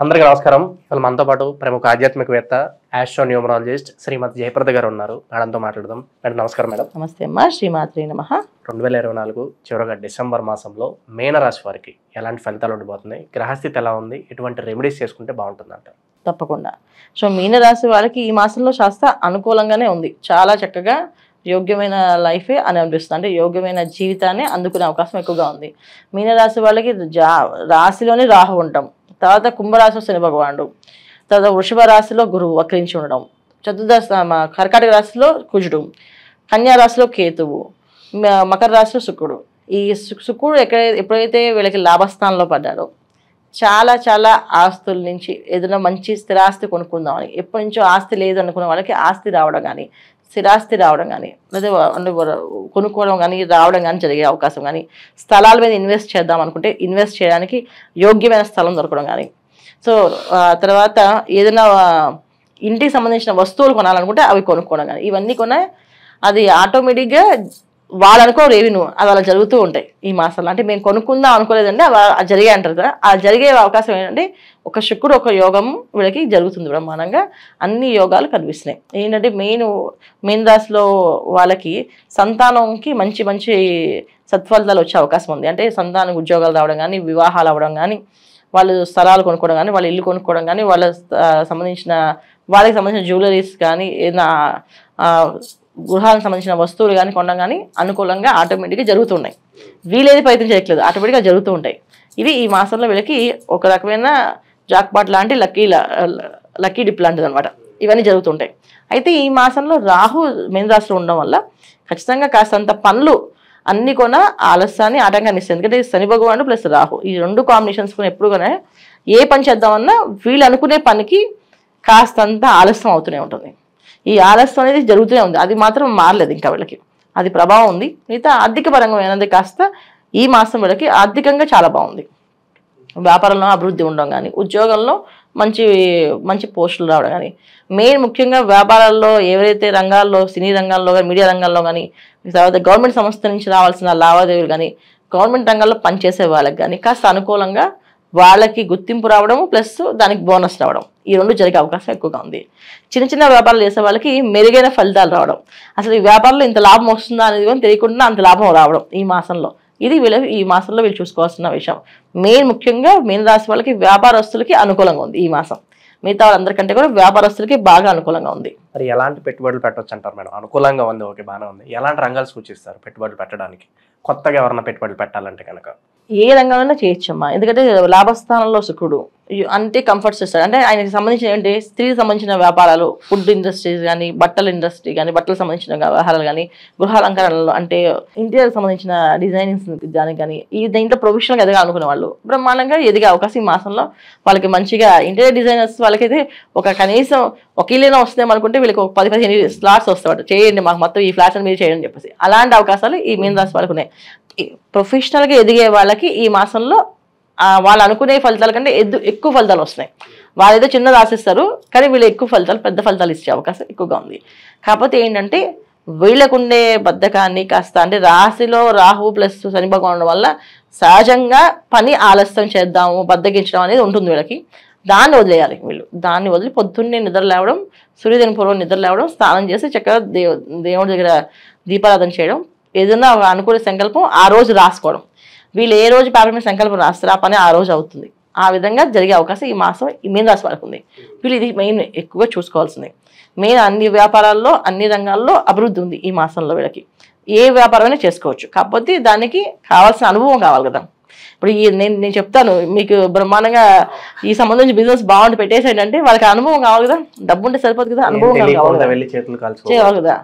అందరికీ నమస్కారం. ఇవాళ మనతో పాటు ప్రముఖ ఆధ్యాత్మికవేత్త ఆస్ట్రోన్యూమరాలజిస్ట్ శ్రీమతి జయప్రద గారు ఉన్నారు. మేడంతో మాట్లాడదాం. మేడం నమస్కారం. మేడం నమస్తే అమ్మా. శ్రీమాత్రే నమః. 2024 చివరగా డిసెంబర్ మాసంలో మీనరాశి వారికి ఎలాంటి ఫలితాలు ఉండబోతున్నాయి, గ్రహస్థితి ఎలా ఉంది, ఎటువంటి రెమెడీస్ చేసుకుంటే బాగుంటుంది అంటారు? తప్పకుండా. సో మీనరాశి వాళ్ళకి ఈ మాసంలో శాస్త్ర అనుకూలంగానే ఉంది. చాలా చక్కగా యోగ్యమైన లైఫే అని అనిపిస్తుంది. అంటే యోగ్యమైన జీవితాన్ని అందుకునే అవకాశం ఎక్కువగా ఉంది. మీనరాశి వాళ్ళకి రాశిలోనే రాహు ఉంటాం, తర్వాత కుంభరాశిలో శని భగవానుడు, తర్వాత వృషభ రాశిలో గురువు వక్రించి ఉండడం, చతుర్దశ కర్కాటక రాశిలో కుజుడు, కన్యా రాశిలో కేతువు, మకర రాశిలో శుక్రుడు. ఈ శుక్రుడు ఎప్పుడైతే వీళ్ళకి లాభస్థానంలో పడ్డాడో చాలా చాలా ఆస్తుల నుంచి ఏదైనా మంచి స్థిరాస్తి కొనుక్కుందామని, ఎప్పటి నుంచో ఆస్తి లేదు అనుకున్న వాళ్ళకి ఆస్తి రావడం కానీ, స్థిరాస్తి రావడం కానీ, లేదా కొనుక్కోవడం కానీ రావడం కానీ జరిగే అవకాశం కానీ, స్థలాల మీద ఇన్వెస్ట్ చేద్దాం అనుకుంటే ఇన్వెస్ట్ చేయడానికి యోగ్యమైన స్థలం దొరకడం కానీ, సో తర్వాత ఏదైనా ఇంటికి సంబంధించిన వస్తువులు కొనాలనుకుంటే అవి కొనుక్కోవడం కానీ, ఇవన్నీ అది ఆటోమేటిక్గా వాళ్ళు అనుకో రెవెన్యూ అది అలా జరుగుతూ ఉంటాయి ఈ మాసంలో. అంటే మేము కొనుక్కుందాం అనుకోలేదండి, అది జరిగే అంటారు కదా, ఆ జరిగే అవకాశం ఏంటంటే ఒక శుక్రుడు ఒక యోగం వీళ్ళకి జరుగుతుంది బ్రహ్మాండంగా. అన్ని యోగాలు కనిపిస్తున్నాయి. ఏంటంటే మెయిన్ రాశిలో వాళ్ళకి సంతానంకి మంచి మంచి సత్ఫలితాలు వచ్చే అవకాశం ఉంది. అంటే సంతానం ఉద్యోగాలు రావడం కానీ, వివాహాలు అవ్వడం కానీ, వాళ్ళు స్థలాలు కొనుక్కోవడం కానీ, వాళ్ళ ఇల్లు కొనుక్కోవడం కానీ, వాళ్ళకి సంబంధించిన జ్యువెలరీస్ కానీ, ఏదైనా గృహాలకు సంబంధించిన వస్తువులు కానీ కొనడం కానీ అనుకూలంగా ఆటోమేటిక్గా జరుగుతున్నాయి. వీలేది ప్రయత్నం చేయట్లేదు, ఆటోమేటిక్గా జరుగుతూ ఉంటాయి. ఇవి ఈ మాసంలో వీళ్ళకి ఒక రకమైన జాక్పాట్ లాంటి లక్కీ డిప్ లాంటిది అనమాట. ఇవన్నీ జరుగుతుంటాయి. అయితే ఈ మాసంలో రాహు మీన రాశిలో ఉండడం వల్ల ఖచ్చితంగా కాస్తంత పనులు అన్ని ఆలస్యాన్ని ఆటంకాన్ని ఇస్తుంది. ఎందుకంటే శని భగవానుడు ప్లస్ రాహు ఈ రెండు కాంబినేషన్స్ ఎప్పుడు ఏ పని చేద్దామన్నా వీళ్ళు అనుకునే పనికి కాస్తంత ఆలస్యం అవుతూనే ఉంటుంది. ఈ ఆలస్యం అనేది జరుగుతూనే ఉంది, అది మాత్రం మారలేదు ఇంకా వీళ్ళకి, అది ప్రభావం ఉంది. మిగతా ఆర్థిక పరంగా ఏమైనా కాస్త ఈ మాసం వీళ్ళకి ఆర్థికంగా చాలా బాగుంది. వ్యాపారంలో అభివృద్ధి ఉండడం కానీ, ఉద్యోగంలో మంచి మంచి పోస్టులు రావడం కానీ, మెయిన్ ముఖ్యంగా వ్యాపారాల్లో ఎవరైతే రంగాల్లో సినీ రంగాల్లో కానీ, మీడియా రంగాల్లో కానీ, తర్వాత గవర్నమెంట్ సంస్థ నుంచి రావాల్సిన లావాదేవీలు కానీ, గవర్నమెంట్ రంగాల్లో పనిచేసే వాళ్ళకి కానీ కాస్త అనుకూలంగా వాళ్ళకి గుర్తింపు రావడం ప్లస్ దానికి బోనస్ రావడం, ఈ రెండు జరిగే అవకాశం ఎక్కువగా ఉంది. చిన్న చిన్న వ్యాపారాలు చేసే వాళ్ళకి మెరుగైన ఫలితాలు రావడం, అసలు ఈ వ్యాపారంలో ఇంత లాభం వస్తుందా అనేది కూడా తెలియకుండా అంత లాభం రావడం ఈ మాసంలో, ఇది ఈ మాసంలో వీళ్ళు చూసుకోవాల్సిన విషయం. ముఖ్యంగా మీన రాశి వాళ్ళకి వ్యాపారస్తులకి అనుకూలంగా ఉంది ఈ మాసం. మిగతా వాళ్ళందరికంటే కూడా వ్యాపారస్తులకి బాగా అనుకూలంగా ఉంది. మరి ఎలాంటి పెట్టుబడులు పెట్టవచ్చు అంటారు మేడం? అనుకూలంగా ఉంది, ఓకే, బాగానే ఉంది. ఎలాంటి రంగాలు సూచిస్తారు పెట్టుబడులు పెట్టడానికి? కొత్తగా ఎవరైనా పెట్టుబడులు పెట్టాలంటే కనుక ఏ రంగంలో చేయొచ్చమ్మా. ఎందుకంటే లాభస్థానంలో శుక్రుడు అంటే కంఫర్ట్స్ ఇస్తాడు. అంటే ఆయనకి సంబంధించిన ఏంటంటే స్త్రీకి సంబంధించిన వ్యాపారాలు, ఫుడ్ ఇండస్ట్రీస్ కానీ, బట్టల ఇండస్ట్రీ కానీ, బట్టలకు సంబంధించిన వ్యవహారాలు కానీ, గృహాలంకరణలు అంటే ఇంటీరియర్ సంబంధించిన డిజైనింగ్స్ దానికి కానీ, ఈ దీంట్లో ప్రొఫెషనల్గా ఎదగాలనుకునే వాళ్ళు బ్రహ్మాండంగా ఎదిగే అవకాశం ఈ మాసంలో వాళ్ళకి మంచిగా. ఇంటీరియర్ డిజైనర్స్ వాళ్ళకైతే కనీసం ఒక ఇల్లునే వస్తుందేమో అనుకుంటే వీళ్ళకి ఒక 10-15 స్లాట్స్ వస్తాడు, చేయండి మాకు మొత్తం ఈ ఫ్లాట్స్ మీరు చేయండి అని చెప్పేసి. అలాంటి అవకాశాలు ఈ మీన రాశి వాళ్ళకు ఉన్నాయి. ప్రొఫెషనల్గా ఎదిగే వాళ్ళకి ఈ మాసంలో వాళ్ళు అనుకునే ఫలితాల కంటే ఎక్కువ ఫలితాలు వస్తున్నాయి. వాళ్ళు ఏదో చిన్నది ఆశిస్తారు కానీ వీళ్ళు ఎక్కువ ఫలితాలు, పెద్ద ఫలితాలు ఇచ్చే అవకాశం ఎక్కువగా ఉంది. కాకపోతే ఏంటంటే వీళ్ళకుండే బద్ధకాన్ని కాస్త, అంటే రాశిలో రాహు ప్లస్ శని భగవానుడు వల్ల సహజంగా పని ఆలస్యం చేద్దాము, బద్దగించడం అనేది ఉంటుంది వీళ్ళకి. దాన్ని వదిలేయాలి వీళ్ళు. దాన్ని వదిలి పొద్దున్నే నిద్ర లేవడం, సూర్యోదయం పూర్వం నిద్ర లేవడం, స్నానం చేసి చక్కగా దేవుడి దగ్గర దీపారాధన చేయడం, ఏదైనా అనుకునే సంకల్పం ఆ రోజు రాసుకోవడం. వీళ్ళు ఏ రోజు పేపర్ మీద సంకల్పం రాస్తారు ఆ పని ఆ రోజు అవుతుంది. ఆ విధంగా జరిగే అవకాశం ఈ మాసం ఈ మీన రాశి వాళ్ళకు ఉంది. వీళ్ళు ఇది మెయిన్ ఎక్కువగా చూసుకోవాల్సింది. మెయిన్ అన్ని వ్యాపారాల్లో అన్ని రంగాల్లో అభివృద్ధి ఉంది ఈ మాసంలో వీళ్ళకి. ఏ వ్యాపారమైనా చేసుకోవచ్చు, కాకపోతే దానికి కావాల్సిన అనుభవం కావాలి కదా. ఇప్పుడు నేను చెప్తాను మీకు బ్రహ్మాండంగా ఈ సంబంధించి బిజినెస్ బాగుండి పెట్టేసేటంటే వాళ్ళకి అనుభవం కావాలి కదా, డబ్బు ఉంటే సరిపోదు కదా, అనుభవం చేయాలి కదా.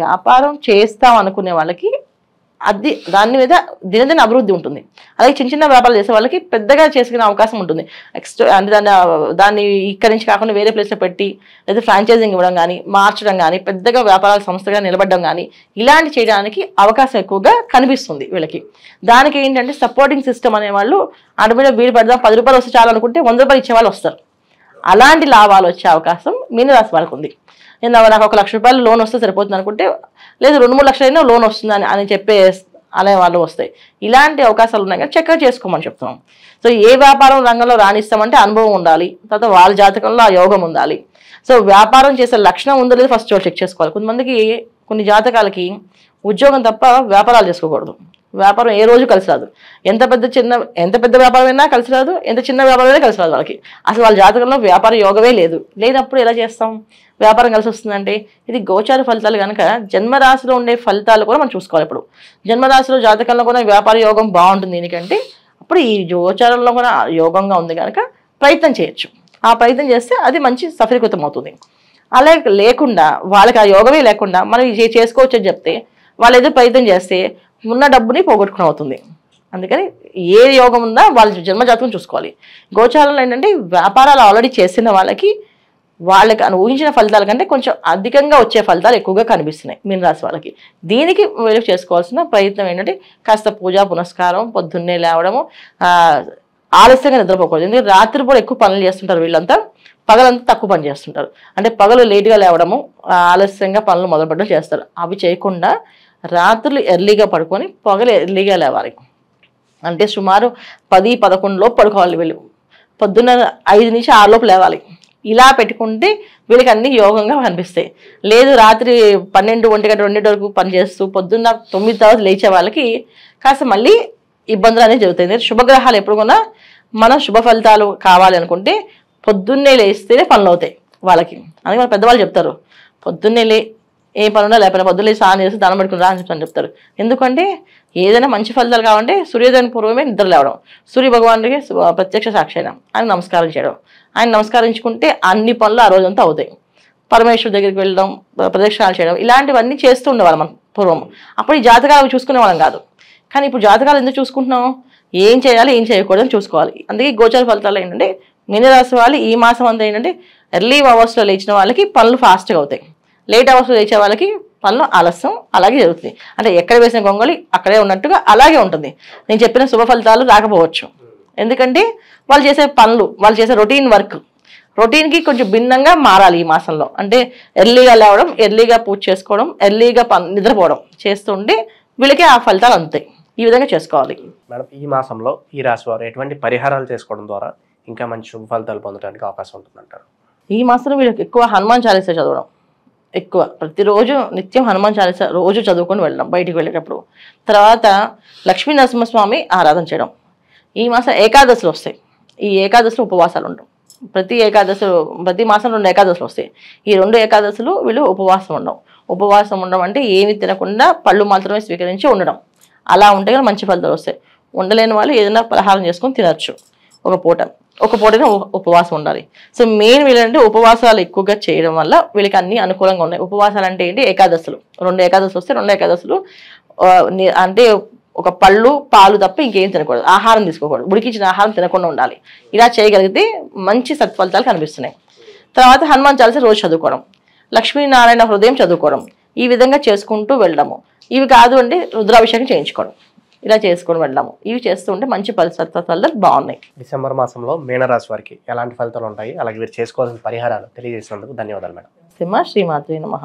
వ్యాపారం చేస్తాం అనుకునే వాళ్ళకి దాని మీద దినదిన అభివృద్ధి ఉంటుంది. అలాగే చిన్న చిన్న వ్యాపారాలు చేసే వాళ్ళకి పెద్దగా చేసుకునే అవకాశం ఉంటుంది. అంటే దాన్ని ఇక్కడి నుంచి కాకుండా వేరే ప్లేస్లో పెట్టి లేదా ఫ్రాంచైజింగ్ ఇవ్వడం కానీ, మార్చడం కానీ, పెద్దగా వ్యాపారాల సంస్థగా నిలబడడం కానీ, ఇలాంటి చేయడానికి అవకాశం ఎక్కువగా కనిపిస్తుంది వీళ్ళకి. దానికి ఏంటంటే సపోర్టింగ్ సిస్టమ్ అనేవాళ్ళు ఆటోమేటిక్గా వీలు పెడదాం, 10 రూపాయలు వస్తే చాలు అనుకుంటే 100 రూపాయలు ఇచ్చేవాళ్ళు వస్తారు. అలాంటి లాభాలు వచ్చే అవకాశం మీన రాశి వాళ్ళకు ఉంది. నాకు 1 లక్ష రూపాయలు లోన్ వస్తే సరిపోతుంది అనుకుంటే, లేదు 2-3 లక్షలైనా లోన్ వస్తుంది అని చెప్పే అనే వాళ్ళు వస్తాయి. ఇలాంటి అవకాశాలు ఉన్నాయి కానీ చక్కగా చేసుకోమని చెప్తున్నాం. సో ఏ వ్యాపారం రంగంలో రాణిస్తామంటే అనుభవం ఉండాలి, తర్వాత వాళ్ళ జాతకంలో ఆ యోగం ఉండాలి. సో వ్యాపారం చేసే లక్షణం ఉందో లేదో ఫస్ట్ చెక్ చేసుకోవాలి. కొంతమందికి కొన్ని జాతకాలకి ఉద్యోగం తప్ప వ్యాపారాలు చేసుకోకూడదు. వ్యాపారం ఏ రోజు కలిసి రాదు. ఎంత పెద్ద వ్యాపారం అయినా కలిసి రాదు, ఎంత చిన్న వ్యాపారం అయినా కలిసి రాదు వాళ్ళకి. అసలు వాళ్ళ జాతకంలో వ్యాపార యోగమే లేదు. లేనప్పుడు ఎలా చేస్తాం వ్యాపారం కలిసి వస్తుందంటే? ఇది గోచార ఫలితాలు కనుక జన్మరాశిలో ఉండే ఫలితాలు కూడా మనం చూసుకోవాలి. ఇప్పుడు జన్మరాశిలో జాతకంలో కూడా వ్యాపార యోగం బాగుంటుంది. ఎందుకంటే అప్పుడు ఈ గోచారంలో కూడా యోగంగా ఉంది కనుక ప్రయత్నం చేయొచ్చు. ఆ ప్రయత్నం చేస్తే అది మంచి సఫలీకృతం అవుతుంది. అలా లేకుండా వాళ్ళకి ఆ యోగమే లేకుండా మనం ఇది చేసుకోవచ్చు అని చెప్తే వాళ్ళు ఏదో ప్రయత్నం చేస్తే ఉన్న డబ్బుని పోగొట్టుకుని అవుతుంది. అందుకని ఏ యోగం ఉందా వాళ్ళ జన్మజాతకం చూసుకోవాలి. గోచారంలో ఏంటంటే వ్యాపారాలు ఆల్రెడీ చేసిన వాళ్ళకి ఊహించిన ఫలితాల కంటే కొంచెం అధికంగా వచ్చే ఫలితాలు ఎక్కువగా కనిపిస్తున్నాయి మీనరాశి వాళ్ళకి. దీనికి వీళ్ళు చేసుకోవాల్సిన ప్రయత్నం ఏంటంటే కాస్త పూజ పునస్కారం, పొద్దున్నే లేవడము, ఆలస్యంగా నిద్రపోకూడదు. ఎందుకంటే రాత్రిపూట ఎక్కువ పనులు చేస్తుంటారు వీళ్ళంతా, పగలంతా తక్కువ పని చేస్తుంటారు. అంటే పగలు లేట్గా లేవడము, ఆలస్యంగా పనులు మొదలుపెట్టడం చేస్తారు. అవి చేయకుండా రాత్రులు ఎర్లీగా పడుకొని పగలు ఎర్లీగా లేవాలి. అంటే సుమారు 10-11 లోపు పడుకోవాలి వీళ్ళు. పొద్దున్న 5 నుంచి 6 లోపు లేవాలి. ఇలా పెట్టుకుంటే వీళ్ళకి అన్ని యోగంగా కనిపిస్తాయి. లేదు రాత్రి 12, 1 గంట 2 వరకు పనిచేస్తూ పొద్దున్న 9 తర్వాత లేచే వాళ్ళకి కాస్త మళ్ళీ ఇబ్బందులు అనేవి జరుగుతాయి. శుభగ్రహాలు ఎప్పుడు కూడా మనం శుభ ఫలితాలు కావాలి అనుకుంటే పొద్దున్నే లేస్తేనే పనులు అవుతాయి వాళ్ళకి. అందుకే మన పెద్దవాళ్ళు చెప్తారు పొద్దున్నే ఏ పనున్నా లేకపోయినా పొద్దున్నే స్నానం చేసి దానం పెట్టుకుని రా అని చెప్తారు. ఎందుకంటే ఏదైనా మంచి ఫలితాలు కావాలంటే సూర్యోదయం పూర్వమే నిద్ర లేవడం, సూర్య భగవానుడికి ప్రత్యక్ష సాక్షి అయినా ఆయన నమస్కారం చేయడం, ఆయన నమస్కరించుకుంటే అన్ని పనులు ఆ రోజంతా అవుతాయి. పరమేశ్వరు దగ్గరికి వెళ్ళడం, ప్రదక్షిణాలు చేయడం, ఇలాంటివన్నీ చేస్తూ ఉండేవాళ్ళం మనం పూర్వం. అప్పుడు ఈ జాతకాలు చూసుకునే వాళ్ళం కాదు. కానీ ఇప్పుడు జాతకాలు ఎందుకు చూసుకుంటున్నాం? ఏం చేయాలి ఏం చేయకూడదని చూసుకోవాలి. అందుకే గోచార ఫలితాలు ఏంటంటే మీనరాశి వాళ్ళు ఈ మాసం అంతా ఏంటంటే ఎర్లీ అవర్స్లో లేచిన వాళ్ళకి పనులు ఫాస్ట్గా అవుతాయి, లేట్ అవర్స్లో లేచే వాళ్ళకి పనులు ఆలస్యం అలాగే జరుగుతుంది. అంటే ఎక్కడ వేసిన గొంగళి అక్కడే ఉన్నట్టుగా అలాగే ఉంటుంది. నేను చెప్పిన శుభ ఫలితాలు రాకపోవచ్చు. ఎందుకంటే వాళ్ళు చేసే పనులు, వాళ్ళు చేసే రొటీన్కి కొంచెం భిన్నంగా మారాలి ఈ మాసంలో. అంటే ఎర్లీగా లేవడం, ఎర్లీగా పూజ చేసుకోవడం, ఎర్లీగా నిద్రపోవడం చేస్తుంటే వీళ్ళకి ఆ ఫలితాలు అందుతాయి. ఈ విధంగా చేసుకోవాలి. మేడం, ఈ మాసంలో ఈ రాశి వారు ఎటువంటి పరిహారాలు చేసుకోవడం ద్వారా ఇంకా మంచి శుభ ఫలితాలు పొందడానికి అవకాశం ఉంటుందంటారు? ఈ మాసంలో వీళ్ళకి ఎక్కువ హనుమాన్ చాలీసా చదవడం, ఎక్కువ ప్రతిరోజు నిత్యం హనుమాన్ చాలీసా రోజు చదువుకొని వెళ్ళడం బయటికి వెళ్ళేటప్పుడు. తర్వాత లక్ష్మీ నరసింహస్వామి ఆరాధన చేయడం. ఈ మాసం ఏకాదశులు వస్తాయి. ఈ ఏకాదశిలో ఉపవాసాలు ఉండడం. ప్రతి మాసం 2 ఏకాదశులు వస్తాయి. ఈ 2 ఏకాదశులు వీళ్ళు ఉపవాసం ఉండడం అంటే ఏమి తినకుండా పళ్ళు మాత్రమే స్వీకరించి ఉండడం. అలా ఉంటే కానీ మంచి ఫలితాలు వస్తాయి. ఉండలేని వాళ్ళు ఏదైనా పలహారం చేసుకొని తినచ్చు. ఒక పూటనే ఉపవాసం ఉండాలి. సో మెయిన్ వీళ్ళంటే ఉపవాసాలు ఎక్కువగా చేయడం వల్ల వీళ్ళకి అన్ని అనుకూలంగా ఉన్నాయి. ఉపవాసాలు అంటే ఏంటి? ఏకాదశులు 2 ఏకాదశులు వస్తే 2 ఏకాదశులు అంటే ఒక పళ్ళు పాలు తప్ప ఇంకేం తినకూడదు, ఆహారం తీసుకోకూడదు, ఉడికించిన ఆహారం తినకుండా ఉండాలి. ఇలా చేయగలిగితే మంచి సత్ఫలితాలు కనిపిస్తున్నాయి. తర్వాత హనుమాన్ చాలీసా రోజు చదువుకోవడం, లక్ష్మీనారాయణ హృదయం చదువుకోవడం, ఈ విధంగా చేసుకుంటూ వెళ్ళడము. ఇవి కాదు అంటే రుద్రాభిషేకం చేయించుకోవడం, ఇలా చేసుకొని వెళ్ళాము. ఇవి చేస్తుంటే మంచి ఫలితాలు బాగున్నాయి. డిసెంబర్ మాసంలో మీనరాశి వారికి ఎలాంటి ఫలితాలు ఉంటాయి, అలాగే మీరు చేసుకోవాల్సిన పరిహారాలు తెలియజేసినందుకు ధన్యవాదాలు మేడం. శ్రీమాత్రే నమః.